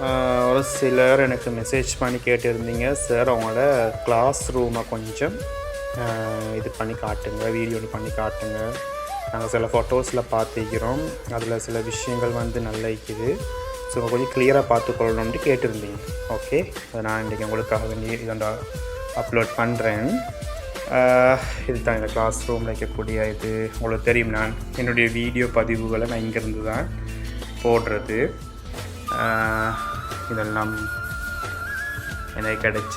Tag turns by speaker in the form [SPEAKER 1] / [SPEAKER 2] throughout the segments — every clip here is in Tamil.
[SPEAKER 1] ஒரு சிலர் எனக்கு மெசேஜ் பண்ணி கேட்டிருந்தீங்க, சார் அவங்களோட கிளாஸ் ரூமை கொஞ்சம் இது பண்ணி காட்டுங்க, வீடியோ பண்ணி காட்டுங்க. நாங்கள் சில ஃபோட்டோஸில் பார்த்துக்கிறோம், அதில் சில விஷயங்கள் வந்து நல்லா இருக்குது. ஸோ கொஞ்சம் கிளியராக பார்த்துக்கொள்ளணும்னு கேட்டிருந்தீங்க. ஓகே, அதை நான் இன்றைக்கி உங்களுக்காக வேண்டி இதை அப்லோட் பண்ணுறேன். இது தான் இந்த கிளாஸ் ரூமில் இருக்கக்கூடிய இது. உங்களுக்கு தெரியும், நான் என்னுடைய வீடியோ பதிவுகளை நான் இங்கேருந்து தான் போடுறது. இதெல்லாம் எனக்கு கிடைச்ச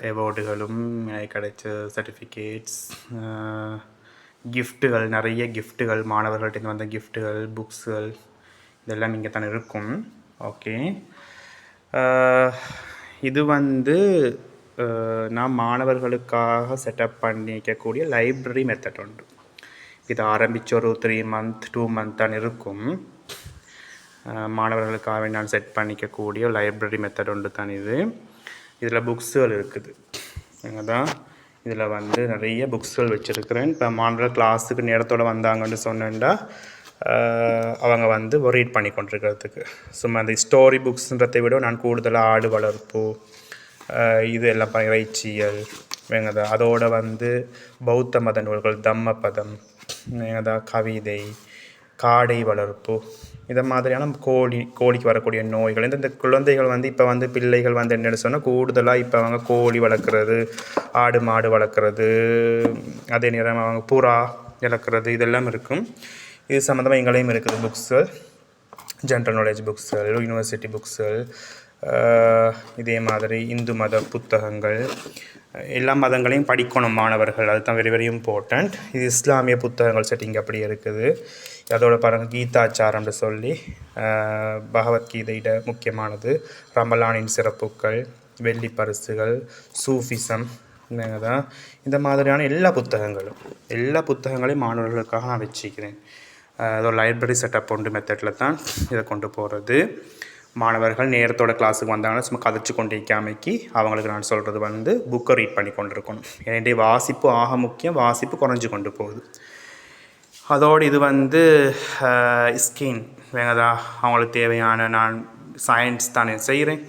[SPEAKER 1] அவார்டுகளும் எனக்கு கிடைச்ச சர்டிஃபிகேட்ஸ், கிஃப்ட்டுகள், நிறைய கிஃப்ட்டுகள், மாணவர்கள்ட்ட வந்த கிஃப்ட்டுகள், புக்ஸுகள், இதெல்லாம் இங்கே தான் இருக்கும். ஓகே, இது வந்து நான் மாணவர்களுக்காக செட்டப் பண்ணிக்கக்கூடிய லைப்ரரி மெத்தட் உண்டு. இது ஆரம்பித்த ஒரு 3 month 2 month தான் இருக்கும். மாணவர்களுக்காக நான் செட் பண்ணிக்கக்கூடிய லைப்ரரி மெத்தட் உண்டு தான் இது. இதில் புக்ஸுகள் இருக்குது. எங்கே தான் இதில் வந்து நிறைய புக்ஸுகள் வச்சுருக்கிறேன். இப்போ மாணவர்கள் கிளாஸுக்கு நேரத்தோடு வந்தாங்கன்னு சொன்னேன்டா அவங்க வந்து ரீட் பண்ணி கொண்டிருக்கிறதுக்கு. சும்மா அந்த ஸ்டோரி புக்ஸுன்றதை விட நான் கூடுதலாக ஆடு வளர்ப்பு, இது எல்லாம் இறைச்சியல் வேங்கதா, அதோடு வந்து பௌத்த மத நூல்கள், தம்மபதம் வேங்கதா, கவிதை, காடை வளர்ப்பு, இதை மாதிரியான கோழிக்கு வரக்கூடிய நோய்கள். இந்த குழந்தைகள் வந்து இப்போ வந்து பிள்ளைகள் வந்து என்னென்னு சொன்னால் கூடுதலாக இப்போ அவங்க கோழி வளர்க்குறது, ஆடு மாடு வளர்க்குறது, அதே நேரம் அவங்க புறா வளர்க்குறது, இதெல்லாம் இருக்கும். இது சம்மந்தமாக எங்களையும் இருக்குது புக்ஸுகள், ஜென்ரல் நாலேஜ் புக்ஸுகள், யூனிவர்சிட்டி புக்ஸுகள், இதே மாதிரி இந்து மத புத்தகங்கள், எல்லா மதங்களையும் படிக்கணும் மாணவர்கள். அதுதான் வெரி வெரி இம்பார்ட்டண்ட். இது இஸ்லாமிய புத்தகங்கள் செட்டிங் அப்படி இருக்குது. அதோட பாருங்கள், கீதாச்சாரம்னு சொல்லி பகவத்கீதையிட முக்கியமானது, ரமலானின் சிறப்புகள், வெள்ளி பரிசுகள், சூஃபிசம் தான், இந்த மாதிரியான எல்லா புத்தகங்களையும் மாணவர்களுக்காக நான் வச்சுக்கிறேன். அதோட லைப்ரரி செட்டப் ஒன்று மெத்தடில் தான் இதை கொண்டு போகிறது. மாணவர்கள் நேரத்தோட கிளாஸுக்கு வந்தாங்கன்னா சும்மா கதைச்சு கொண்டு இருக்காமைக்கு அவங்களுக்கு நான் சொல்கிறது வந்து புக்கை ரீட் பண்ணி கொண்டு இருக்கணும். என்னுடைய வாசிப்பு ஆக முக்கியம், வாசிப்பு குறைஞ்சி கொண்டு போகுது. அதோடு இது வந்து ஸ்கின் வேங்கதா, அவங்களுக்கு தேவையான, நான் சயின்ஸ் தானே செய்கிறேன்.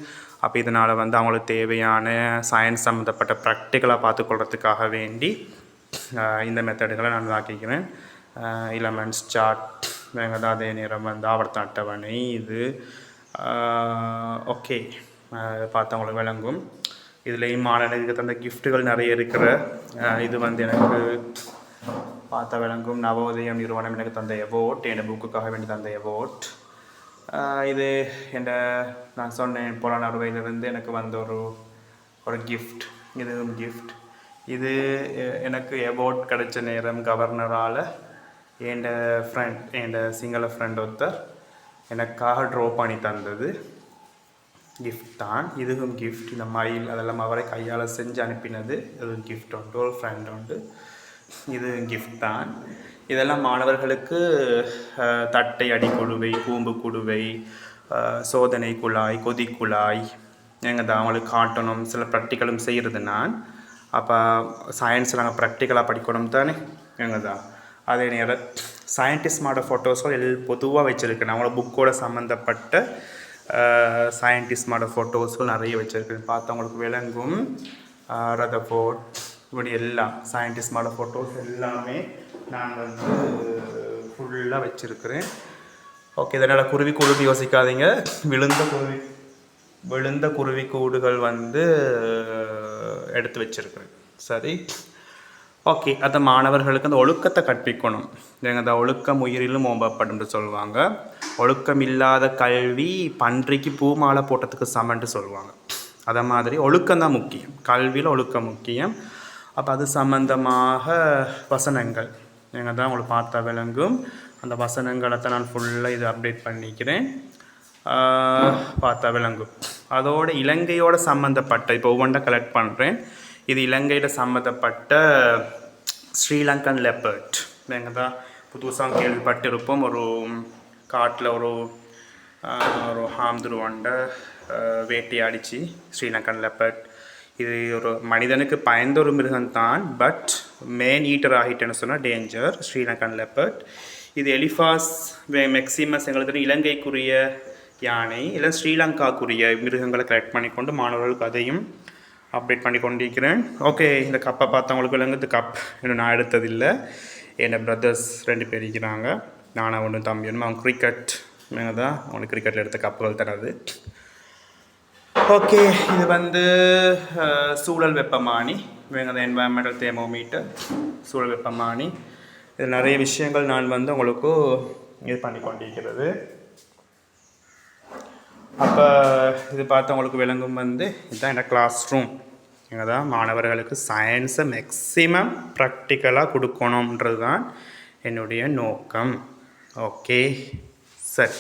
[SPEAKER 1] அப்போ இதனால் வந்து அவங்களுக்கு தேவையான சயின்ஸ் சம்மந்தப்பட்ட ப்ராக்டிக்கலாக பார்த்துக்கொள்கிறதுக்காக வேண்டி இந்த மெத்தடுகளை நான் ஆக்கிக்கிறேன். எலமெண்ட்ஸ் சார்ட் வேங்கதா, அதே நேரம் வந்து ஆவர்த்தன அட்டவணை, இது ஓகே பார்த்து அவங்களுக்கு விளங்கும். இதுலேயும் மாணவர்களுக்கு தந்த கிஃப்ட்டுகள் நிறைய இருக்கிற இது வந்து எனக்கு பார்த்தா விளங்கும். நவோதயம் நிறுவனம் எனக்கு தந்த அவார்ட், என் புக்குக்காக வேண்டி தந்த அவார்ட். இது என் நான் சொன்னேன் புலனறுவையிலிருந்து எனக்கு வந்த ஒரு கிஃப்ட். இதுவும் கிஃப்ட். இது எனக்கு அவார்ட் கிடைச்ச நேரம் கவர்னரால் என் ஃப்ரெண்ட், என் சிங்கள ஃப்ரெண்ட் ஒருத்தர் எனக்காக ட்ரா பண்ணி தந்தது கிஃப்ட் தான். இதுவும் கிஃப்ட். இந்த மயில் அதெல்லாம் அவரை கையால் செஞ்சு அனுப்பினது, இதுவும் கிஃப்ட் உண்டு. ஒரு ஃப்ரெண்ட் உண்டு, இது கிஃப்ட் தான். இதெல்லாம் மாணவர்களுக்கு தட்டை அடிக்குழுவை, கூம்பு குடுவை, சோதனை குழாய், கொதிக்குழாய் எங்கள் தான் அவங்களுக்கு காட்டணும். சில ப்ராக்டிக்கலும் செய்கிறது நான். அப்போ சயின்ஸில் நாங்கள் ப்ராக்டிக்கலாக படிக்கணும் தானே எங்கள் தான். அதே நேரம் சயின்டிஸ்டோட ஃபோட்டோஸும் பொதுவாக வச்சுருக்கேன். அவங்களோட புக்கோட சம்மந்தப்பட்ட சயின்டிஸ்டோட ஃபோட்டோஸும் நிறைய வச்சுருக்கேன். பார்த்து அவங்களுக்கு விளங்கும். ரதர்ஃபோர்ட், இப்படி எல்லாம் சயின்டிஸ்டோட ஃபோட்டோஸ் எல்லாமே நான் வந்து ஃபுல்லாக வச்சுருக்கிறேன். ஓகே, இதனால் குருவி யோசிக்காதீங்க. விழுந்த குருவி கூடுகள் வந்து எடுத்து வச்சுருக்கிறேன். சரி, ஓகே. அந்த மாணவர்களுக்கு அந்த ஒழுக்கத்தை கற்பிக்கணும். அந்த ஒழுக்கம் உயிரிலும் ஓம்பப்படும் சொல்லுவாங்க. ஒழுக்கம் இல்லாத கல்வி பன்றிக்கு பூமாலை போட்டதுக்கு சமன்ட்டு சொல்லுவாங்க. அதை மாதிரி ஒழுக்கம்தான் முக்கியம், கல்வியில் ஒழுக்கம் முக்கியம். அப்போ அது சம்பந்தமாக வசனங்கள் எங்கள் தான் உங்களுக்கு பார்த்தா விளங்கும். அந்த வசனங்களை தான் நான் ஃபுல்லாக இது அப்டேட் பண்ணிக்கிறேன், பார்த்தா விளங்கும். அதோட இலங்கையோட சம்மந்தப்பட்ட இப்போ ஒவ்வொன்றா கலெக்ட் பண்ணுறேன். இது இலங்கையில் சம்மந்தப்பட்ட ஸ்ரீலங்கன் லெப்பர்ட் எங்கள் தான் புதுசாக கேள்விப்பட்டிருப்போம். ஒரு காட்டில் ஒரு ஹாம்துருவாண்ட வேட்டையாடிச்சு ஸ்ரீலங்கன் லெப்பர்ட். இது ஒரு மனிதனுக்கு பயந்த ஒரு மிருகம்தான், பட் மேன் ஈட்டர் ஆகிட்டேன்னு சொன்னால் டேஞ்சர். ஸ்ரீலங்கன் லெப்பர்ட் இது எலிஃபாஸ் மெக்சிமஸ் எங்களுக்கு இலங்கைக்குரிய யானை இல்லை ஸ்ரீலங்காக்குரிய மிருகங்களை கலெக்ட் பண்ணி கொண்டு மாணவர்களுக்கு அதையும் அப்டேட் பண்ணி கொண்டிருக்கிறேன். ஓகே, இந்த கப்பை பார்த்தவங்களுக்கு விளங்குது. கப் இன்னும் நான் எடுத்ததில்லை. என் பிரதர்ஸ் 2 பேர் இருக்கிறாங்க, நானும் ஒன்று தம்பி ஒன்று. அவங்க கிரிக்கெட் தான், அவனுக்கு கிரிக்கெட்டில் எடுத்த கப்புகள் தராது. ஓகே, இது வந்து சூழல் வெப்பமானி, இவங்க தான் என்வாயன்மெண்டல் தெர்மோமீட்டர், சூழல் வெப்பமானி. இது நிறைய விஷயங்கள் நான் வந்து உங்களுக்கு இது பண்ணி கொண்டிருக்கிறது. அப்போ இது பார்த்து உங்களுக்கு விளங்கும் வந்து இதுதான் என்னோட கிளாஸ் ரூம். இங்கே தான் மாணவர்களுக்கு சயின்ஸை மேக்ஸிமம் ப்ராக்டிக்கலாக கொடுக்கணுன்றது தான் என்னுடைய நோக்கம். ஓகே, சரி.